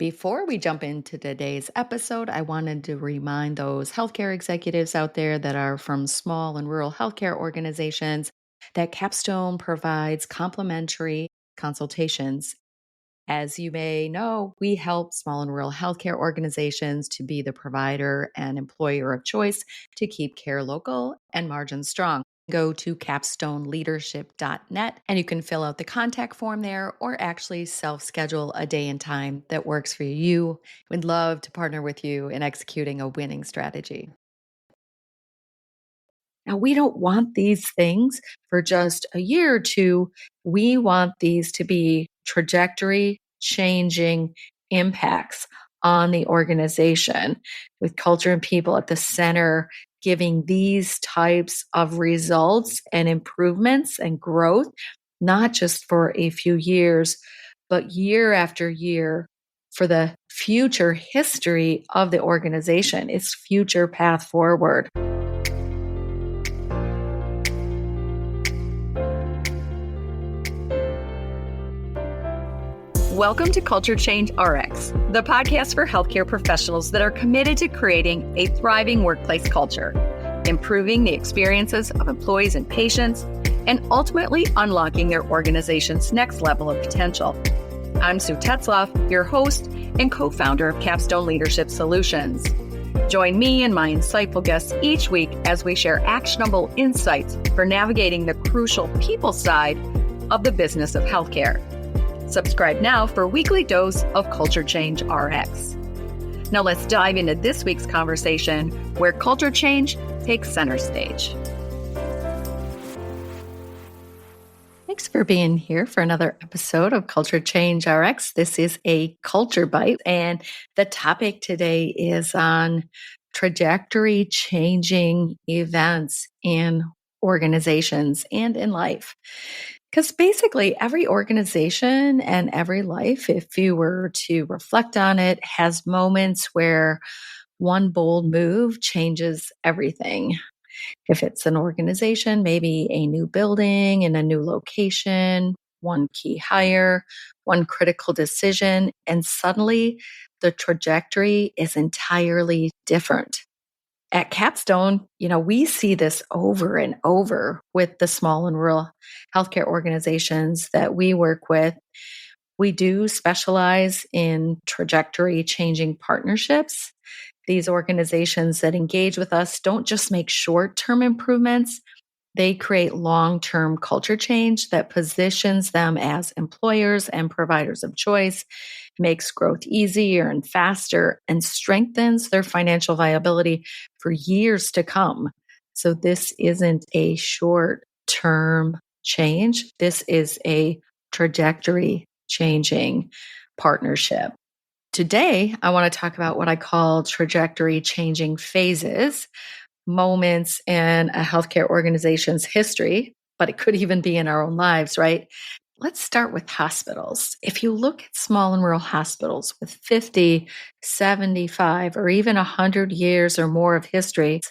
Before we jump into today's episode, I wanted to remind those healthcare executives out there that are from small and rural healthcare organizations that Capstone provides complimentary consultations. As you may know, we help small and rural healthcare organizations to be the provider and employer of choice to keep care local and margins strong. Go to capstoneleadership.net and you can fill out the contact form there or actually self schedule a day and time that works for you. We'd love to partner with you in executing a winning strategy. Now, we don't want these things for just a year or two. We want these to be trajectory changing impacts on the organization with culture and people at the center, giving these types of results and improvements and growth, not just for a few years, but year after year for the future history of the organization, its future path forward. Welcome to Culture Change RX, the podcast for healthcare professionals that are committed to creating a thriving workplace culture, improving the experiences of employees and patients, and ultimately unlocking their organization's next level of potential. I'm Sue Tetzlaff, your host and co-founder of Capstone Leadership Solutions. Join me and my insightful guests each week as we share actionable insights for navigating the crucial people side of the business of healthcare. Subscribe now for a weekly dose of Culture Change RX. Now let's dive into this week's conversation where culture change takes center stage. Thanks for being here for another episode of Culture Change RX. This is a culture bite, and the topic today is on trajectory changing events in organizations and in life. Because basically every organization and every life, if you were to reflect on it, has moments where one bold move changes everything. If it's an organization, maybe a new building in a new location, one key hire, one critical decision, and suddenly the trajectory is entirely different. At Capstone, we see this over and over with the small and rural healthcare organizations that we work with. We do specialize in trajectory changing partnerships. These organizations that engage with us don't just make short-term improvements. They create long-term culture change that positions them as employers and providers of choice, makes growth easier and faster, and strengthens their financial viability for years to come. So this isn't a short-term change. This is a trajectory changing partnership. Today, I want to talk about what I call trajectory changing phases, moments in a healthcare organization's history, but it could even be in our own lives, right? Let's start with hospitals. If you look at small and rural hospitals with 50, 75, or even 100 years or more of history,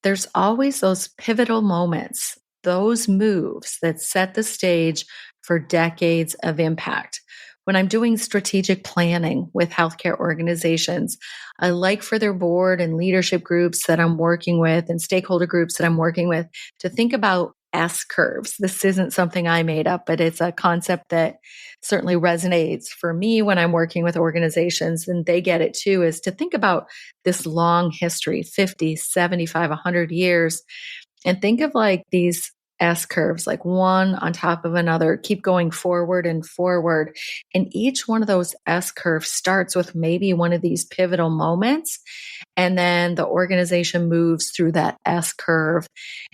there's always those pivotal moments, those moves that set the stage for decades of impact. When I'm doing strategic planning with healthcare organizations, I like for their board and leadership groups that I'm working with and stakeholder groups that I'm working with to think about S curves. This isn't something I made up, but it's a concept that certainly resonates for me when I'm working with organizations, and they get it too, is to think about this long history, 50, 75, 100 years, and think of like these S curves, like one on top of another, keep going forward and forward. And each one of those S curves starts with maybe one of these pivotal moments. And then the organization moves through that S curve.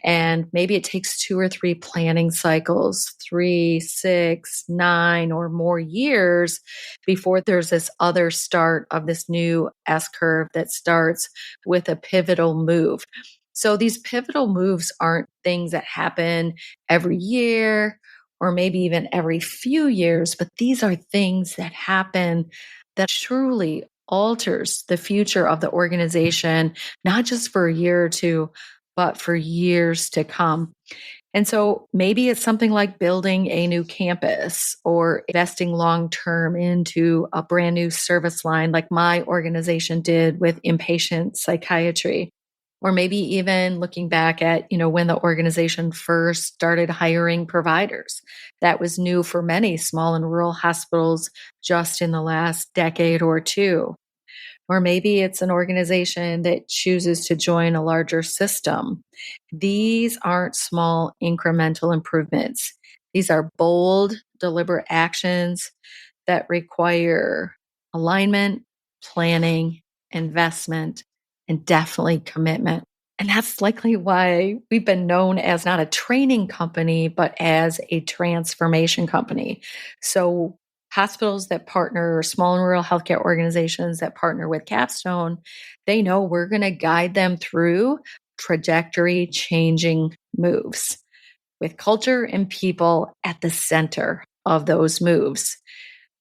And maybe it takes 2 or 3 planning cycles, 3, 6, 9, or more years before there's this other start of this new S curve that starts with a pivotal move. So these pivotal moves aren't things that happen every year or maybe even every few years, but these are things that happen that truly alters the future of the organization, not just for a year or two, but for years to come. And so maybe it's something like building a new campus or investing long term into a brand new service line, like my organization did with inpatient psychiatry. Or maybe even looking back at, when the organization first started hiring providers. That was new for many small and rural hospitals just in the last decade or two. Or maybe it's an organization that chooses to join a larger system. These aren't small incremental improvements. These are bold, deliberate actions that require alignment, planning, investment, and definitely commitment. And that's likely why we've been known as not a training company, but as a transformation company. So, hospitals that partner, small and rural healthcare organizations that partner with Capstone, they know we're going to guide them through trajectory changing moves with culture and people at the center of those moves.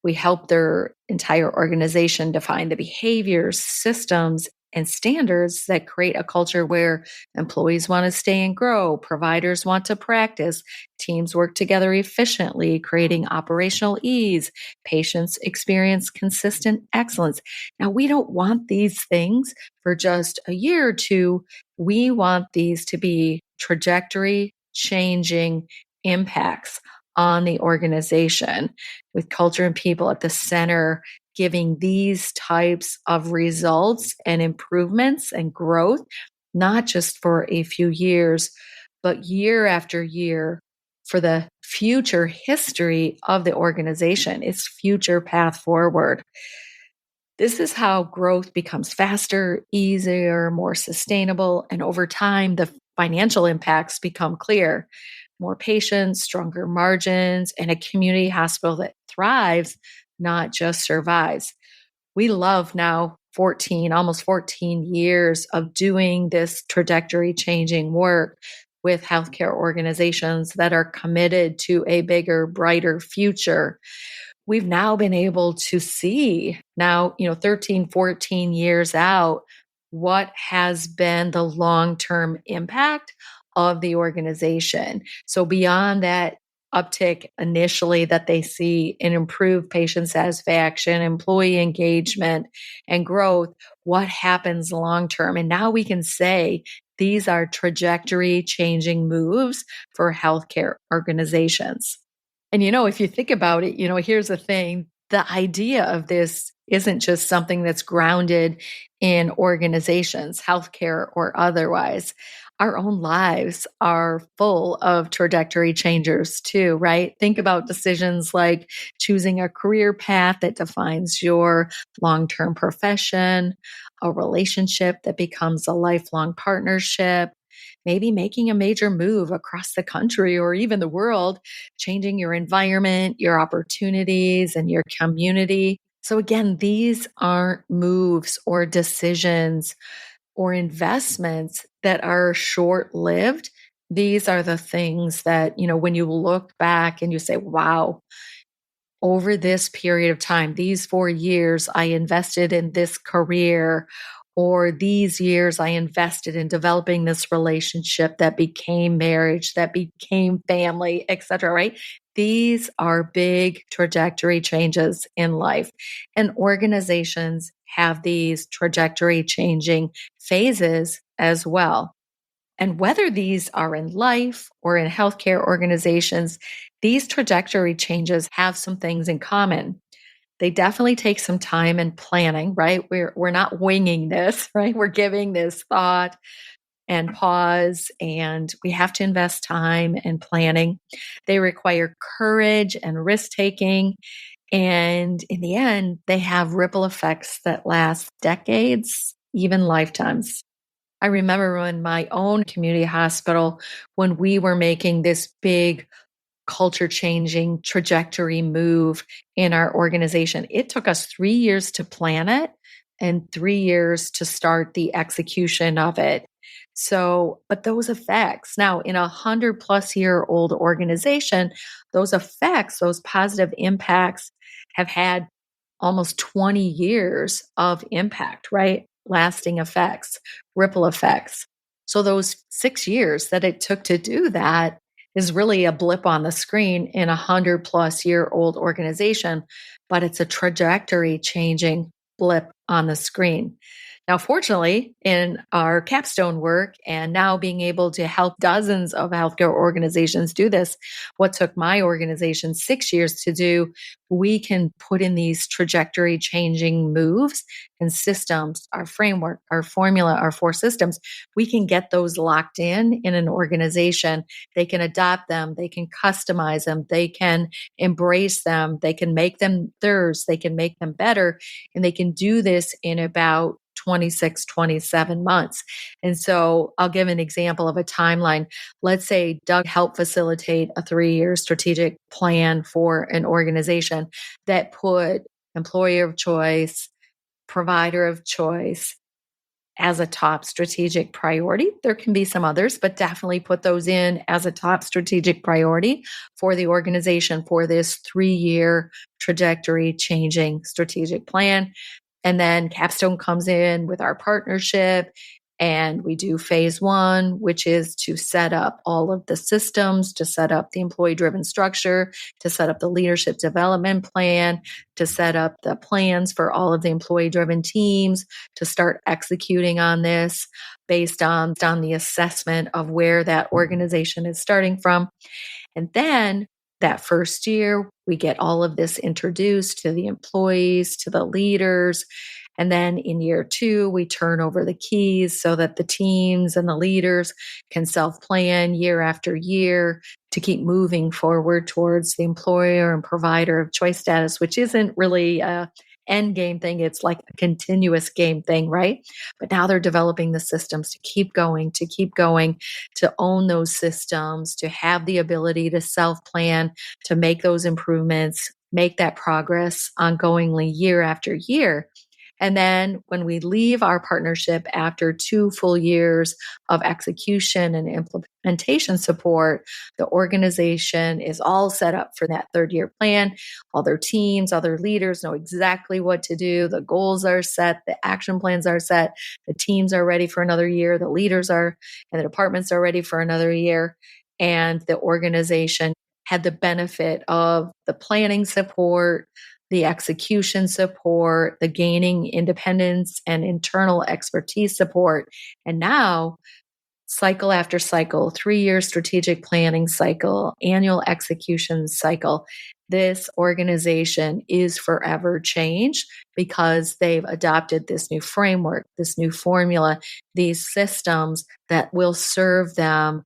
We help their entire organization define the behaviors, systems, and standards that create a culture where employees want to stay and grow, providers want to practice, teams work together efficiently, creating operational ease, patients experience consistent excellence. Now, we don't want these things for just a year or two. We want these to be trajectory changing impacts on the organization with culture and people at the center, giving these types of results and improvements and growth, not just for a few years, but year after year for the future history of the organization, its future path forward. This is how growth becomes faster, easier, more sustainable, and over time, the financial impacts become clear. More patients, stronger margins, and a community hospital that thrives, not just survives. We love now 14, almost 14 years of doing this trajectory changing work with healthcare organizations that are committed to a bigger, brighter future. We've now been able to see now, 13, 14 years out, what has been the long-term impact of the organization. So beyond that uptick initially that they see in improved patient satisfaction, employee engagement, and growth, what happens long term? And now we can say these are trajectory changing moves for healthcare organizations. And if you think about it, here's the thing, the idea of this isn't just something that's grounded in organizations, healthcare or otherwise. Our own lives are full of trajectory changers too, right? Think about decisions like choosing a career path that defines your long term profession, a relationship that becomes a lifelong partnership, maybe making a major move across the country or even the world, changing your environment, your opportunities, and your community. So, again, these aren't moves or decisions or investments that are short lived. These are the things that, when you look back and you say, wow, over this period of time, these 4 years, I invested in this career, or these years, I invested in developing this relationship that became marriage, that became family, etc. Right? These are big trajectory changes in life. And organizations have these trajectory changing phases as well. And whether these are in life or in healthcare organizations, these trajectory changes have some things in common. They definitely take some time and planning, right? We're not winging this, right? We're giving this thought and pause, and we have to invest time and planning. They require courage and risk taking. And in the end, they have ripple effects that last decades, even lifetimes. I remember when my own community hospital, when we were making this big culture changing trajectory move in our organization, it took us 3 years to plan it and 3 years to start the execution of it. So, but those effects now in 100+ year old organization, those effects, those positive impacts have had almost 20 years of impact, right? Lasting effects, ripple effects. So those 6 years that it took to do that, is really a blip on the screen in 100-plus-year-old organization, but it's a trajectory changing blip on the screen. Now, fortunately, in our capstone work and now being able to help dozens of healthcare organizations do this, what took my organization 6 years to do, we can put in these trajectory changing moves and systems, our framework, our formula, our 4 systems. We can get those locked in an organization. They can adopt them, they can customize them, they can embrace them, they can make them theirs, they can make them better, and they can do this in about 26, 27 months. And so I'll give an example of a timeline. Let's say Doug helped facilitate a 3-year strategic plan for an organization that put employer of choice, provider of choice as a top strategic priority. There can be some others, but definitely put those in as a top strategic priority for the organization for this 3-year trajectory changing strategic plan. And then Capstone comes in with our partnership and we do phase 1, which is to set up all of the systems, to set up the employee driven structure, to set up the leadership development plan, to set up the plans for all of the employee driven teams, to start executing on this based on the assessment of where that organization is starting from. And then that first year, we get all of this introduced to the employees, to the leaders. And then in year 2, we turn over the keys so that the teams and the leaders can self-plan year after year to keep moving forward towards the employer and provider of choice status, which isn't really a end game thing. It's like a continuous game thing, right? But now they're developing the systems to keep going, to own those systems, to have the ability to self-plan, to make those improvements, make that progress ongoingly year after year. And then when we leave our partnership after 2 full years of execution and implementation support, the organization is all set up for that 3rd-year plan. All their teams, other leaders know exactly what to do. The goals are set, the action plans are set, the teams are ready for another year, the leaders are, and the departments are ready for another year. And the organization had the benefit of the planning support, the execution support, the gaining independence and internal expertise support. And now, cycle after cycle, 3-year strategic planning cycle, annual execution cycle, this organization is forever changed because they've adopted this new framework, this new formula, these systems that will serve them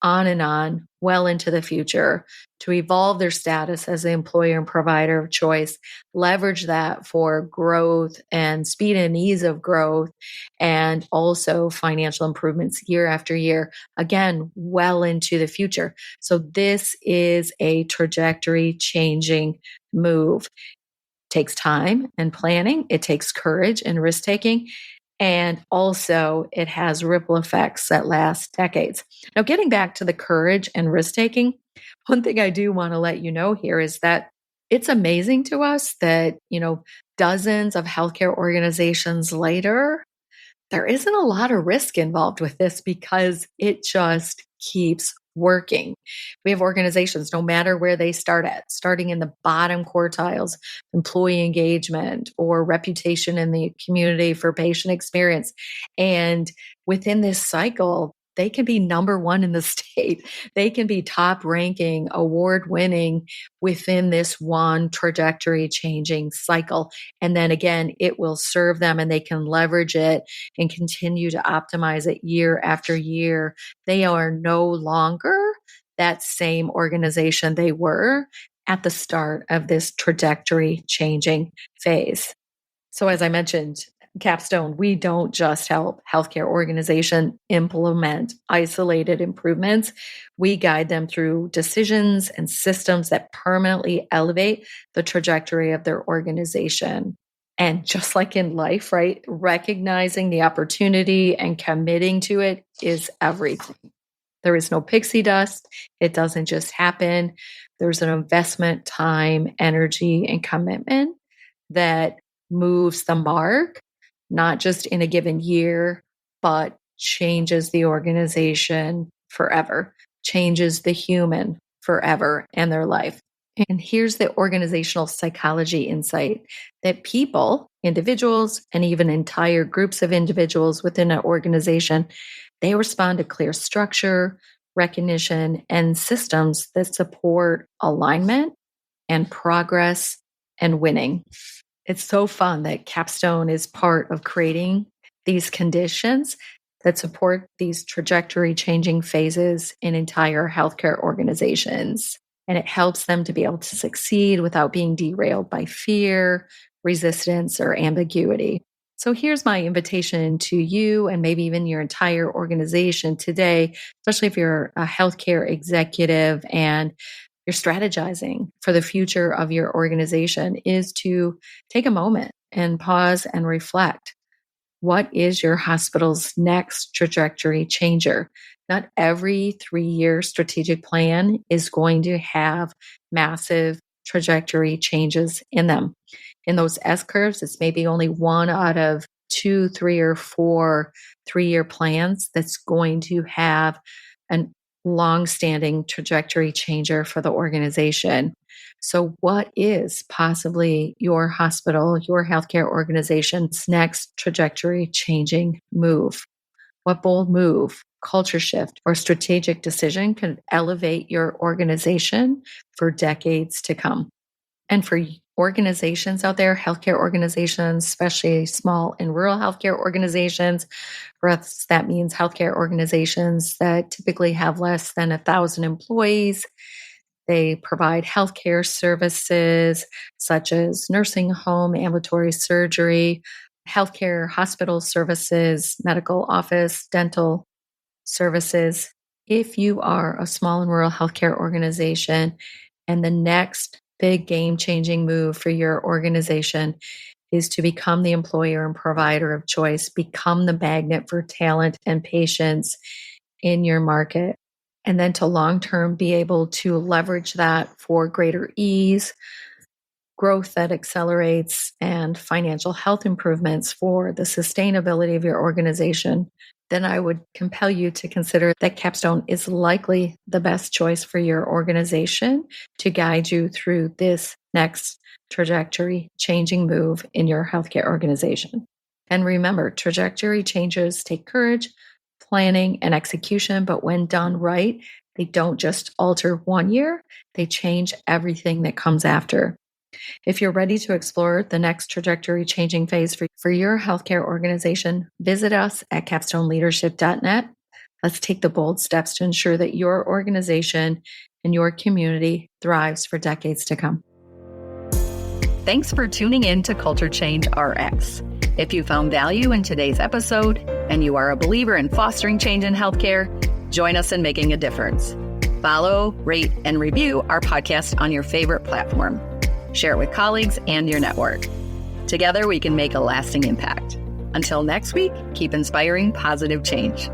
on and on, well into the future, to evolve their status as the employer and provider of choice, leverage that for growth and speed and ease of growth, and also financial improvements year after year, again, well into the future. So this is a trajectory changing move. It takes time and planning. It takes courage and risk taking. And also, it has ripple effects that last decades. Now, getting back to the courage and risk taking, one thing I do want to let you know here is that it's amazing to us that, dozens of healthcare organizations later, there isn't a lot of risk involved with this because it just keeps working. We have organizations, no matter where they start at, starting in the bottom quartiles, employee engagement or reputation in the community for patient experience. And within this cycle, they can be number 1 in the state. They can be top ranking, award winning within this one trajectory changing cycle. And then again, it will serve them and they can leverage it and continue to optimize it year after year. They are no longer that same organization they were at the start of this trajectory changing phase. So as I mentioned, Capstone, we don't just help healthcare organizations implement isolated improvements. We guide them through decisions and systems that permanently elevate the trajectory of their organization. And just like in life, right, recognizing the opportunity and committing to it is everything. There is no pixie dust. It doesn't just happen. There's an investment, time, energy, and commitment that moves the mark, not just in a given year, but changes the organization forever, changes the human forever and their life. And here's the organizational psychology insight that people, individuals, and even entire groups of individuals within an organization, they respond to clear structure, recognition, and systems that support alignment and progress and winning. It's so fun that Capstone is part of creating these conditions that support these trajectory changing phases in entire healthcare organizations. And it helps them to be able to succeed without being derailed by fear, resistance, or ambiguity. So here's my invitation to you and maybe even your entire organization today, especially if you're a healthcare executive and you're strategizing for the future of your organization, is to take a moment and pause and reflect. What is your hospital's next trajectory changer? Not every 3-year strategic plan is going to have massive trajectory changes in them. In those S curves, it's maybe only one out of 2, 3, or 4 3-year plans that's going to have an long-standing trajectory changer for the organization. So what is possibly your hospital, your healthcare organization's next trajectory changing move? What bold move, culture shift, or strategic decision can elevate your organization for decades to come? And for organizations out there, healthcare organizations, especially small and rural healthcare organizations, for us, that means healthcare organizations that typically have less than 1,000 employees. They provide healthcare services such as nursing home, ambulatory surgery, healthcare hospital services, medical office, dental services. If you are a small and rural healthcare organization and the next big game-changing move for your organization is to become the employer and provider of choice, become the magnet for talent and patients in your market, and then to long-term be able to leverage that for greater ease, growth that accelerates, and financial health improvements for the sustainability of your organization, then I would compel you to consider that Capstone is likely the best choice for your organization to guide you through this next trajectory changing move in your healthcare organization. And remember, trajectory changes take courage, planning, and execution, but when done right, they don't just alter one year, they change everything that comes after. If you're ready to explore the next trajectory changing phase for your healthcare organization, visit us at capstoneleadership.net. Let's take the bold steps to ensure that your organization and your community thrives for decades to come. Thanks for tuning in to Culture Change RX. If you found value in today's episode and you are a believer in fostering change in healthcare, join us in making a difference. Follow, rate, and review our podcast on your favorite platform. Share it with colleagues and your network. Together, we can make a lasting impact. Until next week, keep inspiring positive change.